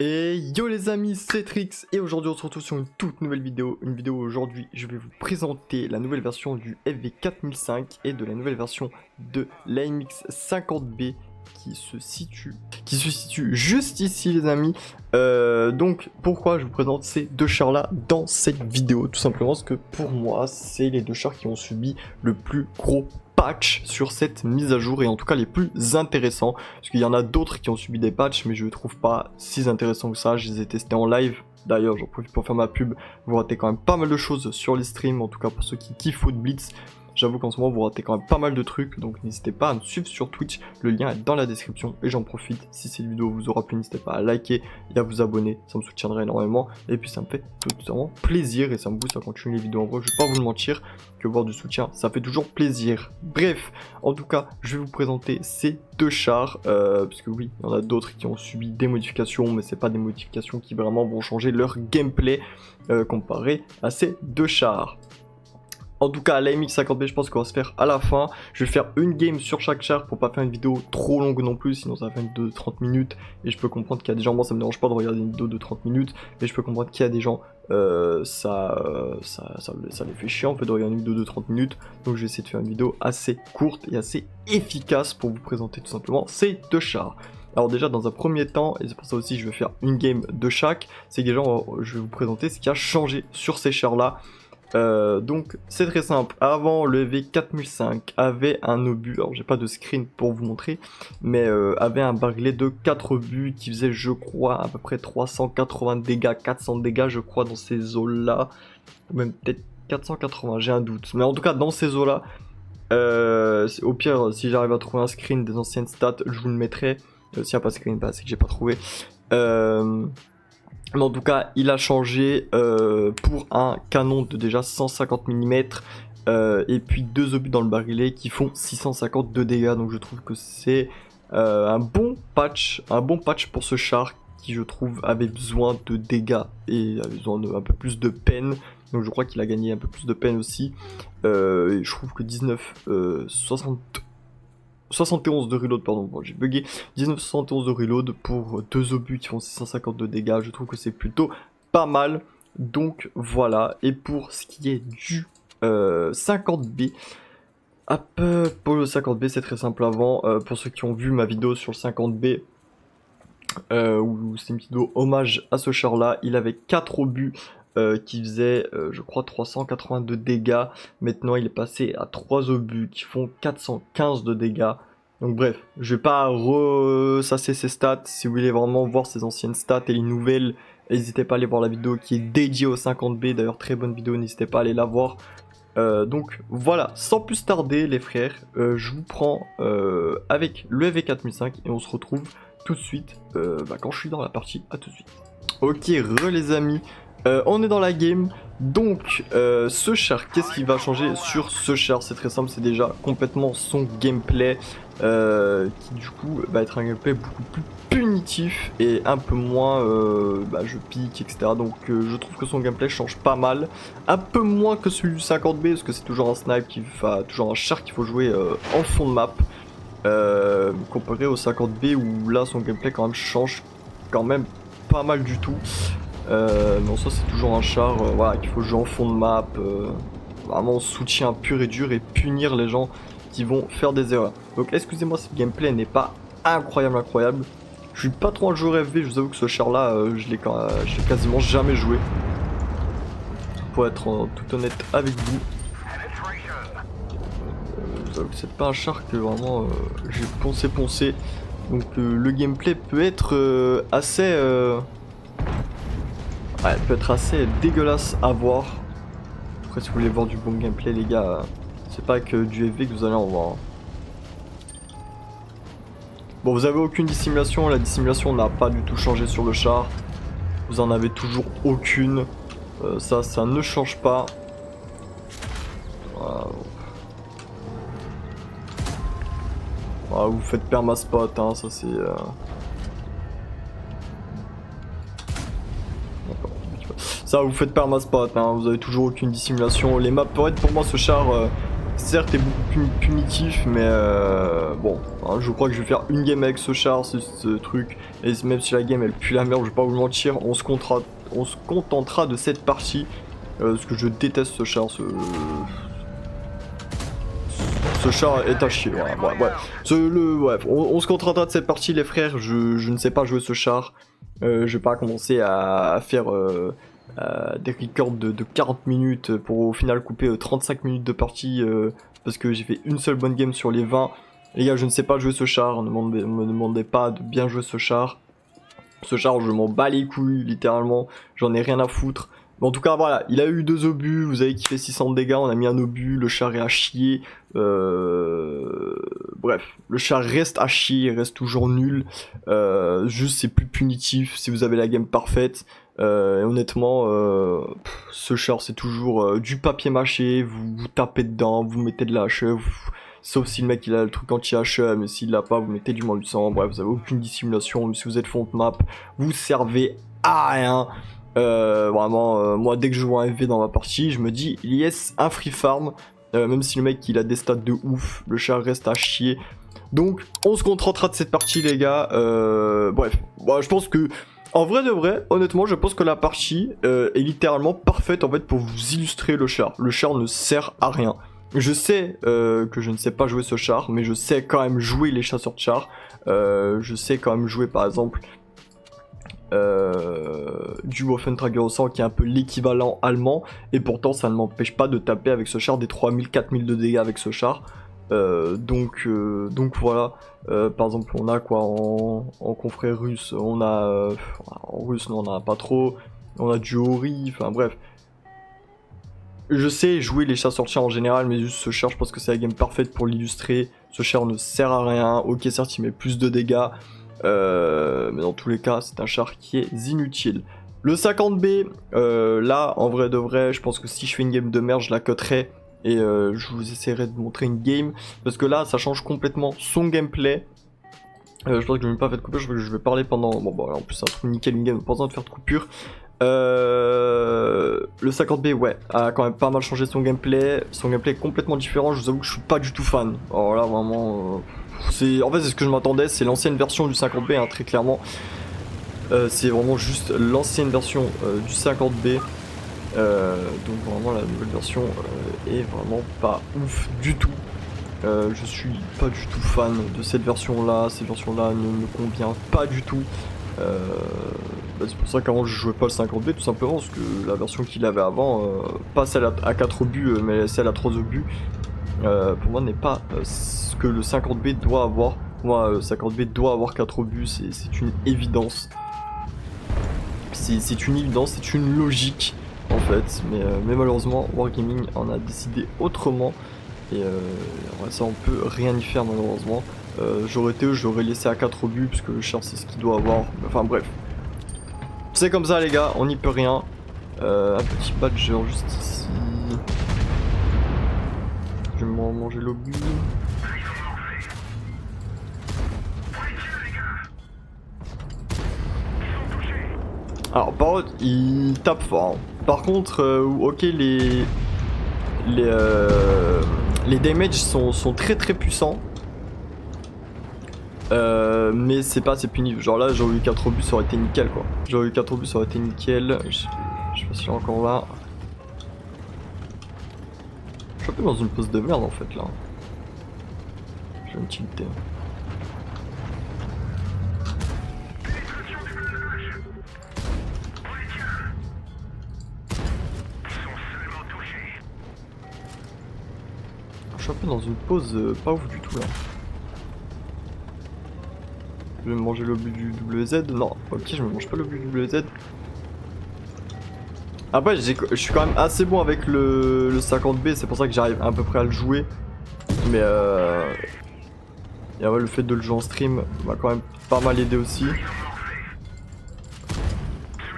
Et yo les amis, c'est Trix et aujourd'hui on se retrouve sur une toute nouvelle vidéo. Une vidéo où aujourd'hui je vais vous présenter la nouvelle version du FV4005 et de la nouvelle version de l'AMX 50B qui se situe juste ici les amis. Donc pourquoi je vous présente ces deux chars là dans cette vidéo? Tout simplement parce que pour moi c'est les deux chars qui ont subi le plus gros patch sur cette mise à jour et en tout cas les plus intéressants, parce qu'il y en a d'autres qui ont subi des patchs mais je ne trouve pas si intéressants que ça. Je les ai testés en live, d'ailleurs j'en profite pour faire ma pub, vous ratez quand même pas mal de choses sur les streams, en tout cas pour ceux qui kiffent Foot Blitz. J'avoue qu'en ce moment vous ratez quand même pas mal de trucs, donc n'hésitez pas à me suivre sur Twitch, le lien est dans la description et j'en profite, si cette vidéo vous aura plu n'hésitez pas à liker et à vous abonner, ça me soutiendrait énormément et puis ça me fait totalement plaisir et ça me booste à continuer les vidéos en vrai, je vais pas vous le mentir, que voir du soutien ça fait toujours plaisir. Bref, en tout cas je vais vous présenter ces deux chars, parce que oui, il y en a d'autres qui ont subi des modifications, mais c'est pas des modifications qui vraiment vont changer leur gameplay comparé à ces deux chars. En tout cas, l'AMX 50B, je pense qu'on va se faire à la fin. Je vais faire une game sur chaque char pour pas faire une vidéo trop longue non plus, sinon ça va faire une vidéo de 30 minutes. Et je peux comprendre qu'il y a des gens, moi ça me dérange pas de regarder une vidéo de 30 minutes, mais je peux comprendre qu'il y a des gens, ça les fait chier en fait de regarder une vidéo de 30 minutes. Donc je vais essayer de faire une vidéo assez courte et assez efficace pour vous présenter tout simplement ces deux chars. Alors déjà dans un premier temps, et c'est pour ça aussi que je vais faire une game de chaque, c'est que déjà je vais vous présenter ce qui a changé sur ces chars là. Donc c'est très simple, avant le V4005 avait un obus, alors j'ai pas de screen pour vous montrer, mais avait un barillet de 4 obus qui faisait je crois à peu près 380 dégâts, 400 dégâts je crois dans ces eaux là, ou même peut-être 480, j'ai un doute, mais en tout cas dans ces eaux là, au pire si j'arrive à trouver un screen des anciennes stats je vous le mettrai, s'il n'y a pas de screen bah, c'est que j'ai pas trouvé. Mais en tout cas, il a changé pour un canon de déjà 150 mm et puis deux obus dans le barillet qui font 652 dégâts. Donc je trouve que c'est un bon patch pour ce char qui je trouve avait besoin de dégâts et avait besoin de un peu plus de peine. Donc je crois qu'il a gagné un peu plus de peine aussi. Et je trouve que 71 de reload, pardon, bon, j'ai bugué, 1971 de reload pour deux obus qui font 652 dégâts, je trouve que c'est plutôt pas mal, donc voilà. Et pour ce qui est du 50B, pour le 50B c'est très simple avant, pour ceux qui ont vu ma vidéo sur le 50B, où c'est une petite vidéo hommage à ce char là, il avait 4 obus, qui faisait je crois 382 dégâts. Maintenant il est passé à 3 obus qui font 415 de dégâts. Donc bref, je vais pas ressasser ses stats. Si vous voulez vraiment voir ses anciennes stats et les nouvelles, n'hésitez pas à aller voir la vidéo qui est dédiée au 50B. D'ailleurs très bonne vidéo, n'hésitez pas à aller la voir. Donc voilà, sans plus tarder les frères, je vous prends avec le FV4005 et on se retrouve tout de suite quand je suis dans la partie. À tout de suite. Ok, les amis. On est dans la game, donc ce char, qu'est-ce qui va changer sur ce char? C'est très simple, c'est déjà complètement son gameplay qui du coup va être un gameplay beaucoup plus punitif et un peu moins je pique etc. Donc je trouve que son gameplay change pas mal, un peu moins que celui du 50B parce que c'est toujours un snipe toujours un char qu'il faut jouer en fond de map comparé au 50B où là son gameplay quand même change quand même pas mal du tout. Non, ça c'est toujours un char voilà, qu'il faut jouer en fond de map, vraiment soutien pur et dur et punir les gens qui vont faire des erreurs. Donc excusez-moi si le gameplay n'est pas incroyable. Je suis pas trop un joueur FV, je vous avoue que ce char là je l'ai quasiment jamais joué. Pour être tout honnête avec vous. Je vous avoue que c'est pas un char que vraiment j'ai poncé. Donc le gameplay peut être assez... ouais, peut être assez dégueulasse à voir. Après, si vous voulez voir du bon gameplay, les gars, c'est pas que du FV que vous allez en voir. Bon, vous avez aucune dissimulation, la dissimulation n'a pas du tout changé sur le char. Vous en avez toujours aucune. Ça ne change pas. Voilà. Voilà, vous faites permaspot, hein, ça c'est... Ça vous faites permaspot, hein, vous avez toujours aucune dissimulation. Les maps, pour moi ce char certes est beaucoup plus punitif, mais bon, hein, je crois que je vais faire une game avec ce char, ce truc, et même si la game elle pue la merde, je vais pas vous mentir, on se contentera de cette partie, parce que je déteste ce char, ce char est à chier, voilà, bref, on se contentera de cette partie les frères, je ne sais pas jouer ce char, je vais pas commencer à faire des records de 40 minutes pour au final couper 35 minutes de partie parce que j'ai fait une seule bonne game sur les 20. Les gars, je ne sais pas jouer ce char, ne me demandez pas de bien jouer ce char. Ce char, je m'en bats les couilles, littéralement, j'en ai rien à foutre. Mais en tout cas, voilà, il a eu 2 obus, vous avez kiffé 600 de dégâts, on a mis un obus, le char est à chier. Bref, le char reste à chier, il reste toujours nul. Juste, c'est plus punitif si vous avez la game parfaite. Et honnêtement, ce char, c'est toujours du papier mâché, vous tapez dedans, vous mettez de la hache, sauf si le mec il a le truc anti-hache, mais s'il l'a pas, vous mettez du sang. Bref, vous avez aucune dissimulation, même si vous êtes fond de map, vous servez à rien. Vraiment, moi dès que je vois un FV dans ma partie, je me dis yes, un free farm, même si le mec il a des stats de ouf, le char reste à chier. Donc on se contentera de cette partie les gars. Bref, je pense que en vrai de vrai, honnêtement, je pense que la partie est littéralement parfaite en fait pour vous illustrer le char. Le char ne sert à rien. Je sais que je ne sais pas jouer ce char, mais je sais quand même jouer les chasseurs de chars. Je sais quand même jouer par exemple du Waffentrager au sang qui est un peu l'équivalent allemand. Et pourtant ça ne m'empêche pas de taper avec ce char des 3000-4000 de dégâts avec ce char. Donc voilà, par exemple on a quoi en confrère russe, on a en russe non, on en a pas trop, on a du Ori, enfin bref. Je sais jouer les chasseurs de chars en général, mais juste ce char je pense que c'est la game parfaite pour l'illustrer. Ce char ne sert à rien, ok certes il met plus de dégâts, mais dans tous les cas c'est un char qui est inutile. Le 50B, là en vrai de vrai, je pense que si je fais une game de merde je la cutterai. Et je vous essaierai de montrer une game, parce que là ça change complètement son gameplay. Je pense que je ne vais pas faire de coupure, je vais parler pendant... Bon bah en plus c'est un truc nickel une game, pas besoin de faire de coupure. Le 50B ouais, a quand même pas mal changé son gameplay est complètement différent, je vous avoue que je suis pas du tout fan. Alors là vraiment... en fait c'est ce que je m'attendais, c'est l'ancienne version du 50B hein, très clairement. C'est vraiment juste l'ancienne version du 50B. Donc vraiment la nouvelle version est vraiment pas ouf du tout. Je suis pas du tout fan de cette version là, cette version là ne me convient pas du tout. C'est pour ça qu'avant je jouais pas le 50B tout simplement parce que la version qu'il avait avant, pas celle à 4 obus mais celle à 3 obus, pour moi n'est pas ce que le 50B doit avoir. Moi le 50B doit avoir 4 obus, c'est une évidence. C'est une évidence, c'est une logique en fait, mais malheureusement Wargaming en a décidé autrement et ça on peut rien y faire malheureusement. J'aurais été eux, je l'aurais laissé à 4 obus parce que le char c'est ce qu'il doit avoir, enfin bref. C'est comme ça les gars, on n'y peut rien. Un petit badger juste ici. Je vais manger l'obus. Alors par contre il tape fort hein. Par contre ok les damages sont très puissants, mais c'est pas assez puni. Genre là j'aurais eu 4 obus ça aurait été nickel quoi. J'aurais eu 4 obus ça aurait été nickel. Je sais pas si il est encore là. Je suis un peu dans une pose de merde en fait là. Je vais me tilter. Je suis un peu dans une pause pas ouf du tout là. Je vais me manger l'obus du WZ. Non, ok, je me mange pas l'obus du WZ. Après, je suis quand même assez bon avec le 50B, c'est pour ça que j'arrive à peu près à le jouer. Mais et ouais, le fait de le jouer en stream m'a quand même pas mal aidé aussi.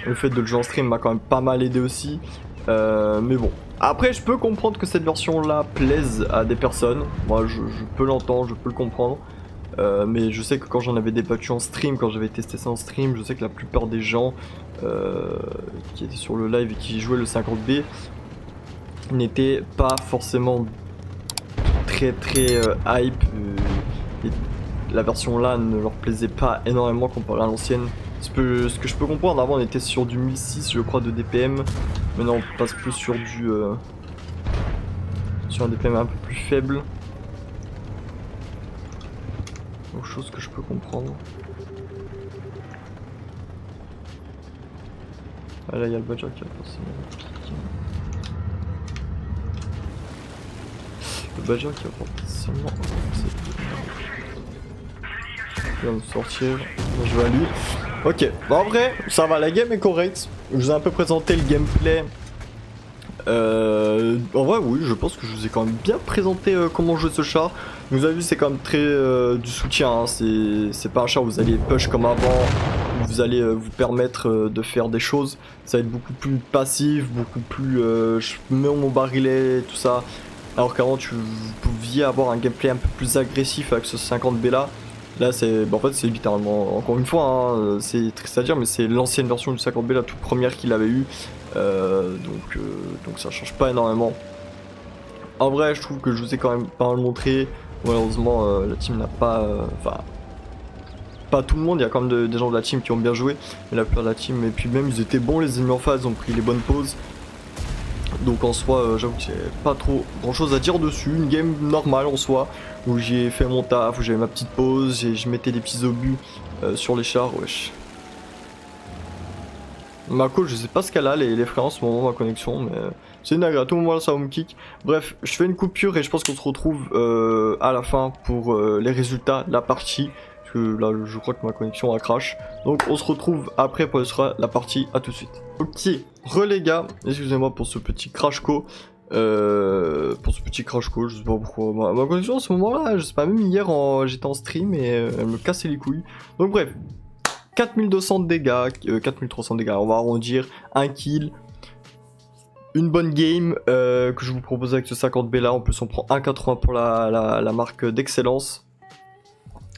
Le fait de le jouer en stream m'a quand même pas mal aidé aussi. Mais bon. Après, je peux comprendre que cette version-là plaise à des personnes. Moi, je peux l'entendre, je peux le comprendre. Mais je sais que quand j'en avais débattu en stream, quand j'avais testé ça en stream, je sais que la plupart des gens qui étaient sur le live et qui jouaient le 50B n'étaient pas forcément très hype. Et la version là ne leur plaisait pas énormément comparé à l'ancienne. Ce que je peux comprendre, avant on était sur du 1006 je crois de DPM. Maintenant on passe plus sur du sur un DPM un peu plus faible. Donc chose que je peux comprendre. Ah là il y a le badger qui va passer. Le badger qui va potentiellement il va me sortir. Je vais à lui. Ok, bon, en vrai, ça va, la game est correcte. Je vous ai un peu présenté le gameplay. En vrai, oui, je pense que je vous ai quand même bien présenté comment jouer ce char. Vous avez vu, c'est quand même très du soutien. Hein. C'est pas un char où vous allez push comme avant, où vous allez vous permettre de faire des choses. Ça va être beaucoup plus passif, beaucoup plus. Je mets mon barillet, tout ça. Alors qu'avant, vous pouviez avoir un gameplay un peu plus agressif avec ce 50B là. Là, c'est en fait, c'est littéralement, encore une fois, hein, c'est triste à dire, mais c'est l'ancienne version du 50B, la toute première qu'il avait eu. Donc ça change pas énormément. En vrai, je trouve que je vous ai quand même pas mal montré. Malheureusement, la team n'a pas. Enfin. Pas tout le monde, il y a quand même des gens de la team qui ont bien joué. Mais la plupart de la team, et puis même, ils étaient bons, les ennemis en face, ont pris les bonnes pauses. Donc en soi, j'avoue que c'est pas trop grand chose à dire dessus. Une game normale en soi, où j'ai fait mon taf, où j'avais ma petite pause, je mettais des petits obus sur les chars, wesh. Ma call, je sais pas ce qu'elle a, les frères en ce moment, ma connexion, mais c'est une agré, à tout moment là ça va me kick. Bref, je fais une coupure et je pense qu'on se retrouve à la fin pour les résultats de la partie. Parce que là, je crois que ma connexion a crash. Donc on se retrouve après pour la partie, à tout de suite. Ok, les gars, excusez-moi pour ce petit crash co. Je sais pas pourquoi. Ma connexion à ce moment-là, je sais pas, même hier j'étais en stream et elle me cassait les couilles. Donc bref. 4200 de dégâts, 4300 de dégâts, on va arrondir, 1 kill, une bonne game que je vous propose avec ce 50B là, en plus on prend 1,80 pour la marque d'excellence.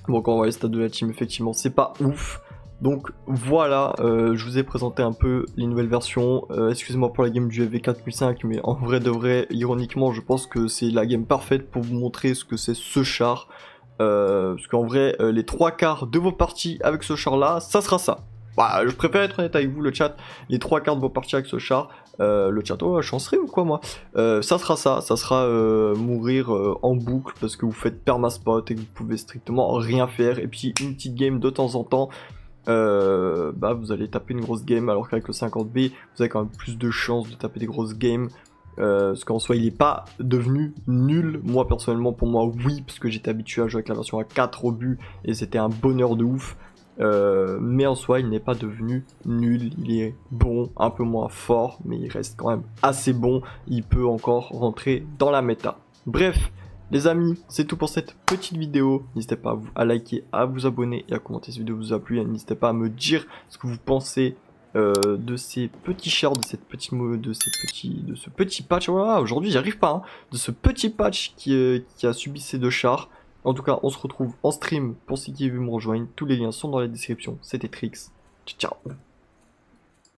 Bon quand on voit les stats de la team, effectivement c'est pas ouf. Donc voilà, je vous ai présenté un peu les nouvelles versions, excusez-moi pour la game du FV4005, mais en vrai de vrai, ironiquement je pense que c'est la game parfaite pour vous montrer ce que c'est ce char. Parce qu'en vrai, les 3/4 de vos parties avec ce char là, ça sera ça. Bah, je préfère être honnête avec vous, le chat. Les 3/4 de vos parties avec ce char, le chat, oh, je suis en stream ou quoi moi, ça sera ça. Ça sera mourir en boucle parce que vous faites permaspot et que vous pouvez strictement rien faire. Et puis une petite game de temps en temps. Bah vous allez taper une grosse game, alors qu'avec le 50B vous avez quand même plus de chances de taper des grosses games. Parce qu'en soi il n'est pas devenu nul. Moi personnellement, pour moi oui, parce que j'étais habitué à jouer avec la version à 4 obus et c'était un bonheur de ouf. Mais en soi il n'est pas devenu nul, il est bon, un peu moins fort, mais il reste quand même assez bon. Il peut encore rentrer dans la méta. Bref les amis, c'est tout pour cette petite vidéo. N'hésitez pas à liker, à vous abonner et à commenter si cette vidéo vous a plu. Et n'hésitez pas à me dire ce que vous pensez de ces petits chars, de ce petit patch. Voilà, aujourd'hui j'y arrive pas, hein, de ce petit patch qui a subi ces deux chars. En tout cas, on se retrouve en stream pour ceux qui veulent me rejoindre. Tous les liens sont dans la description. C'était Trix. Ciao.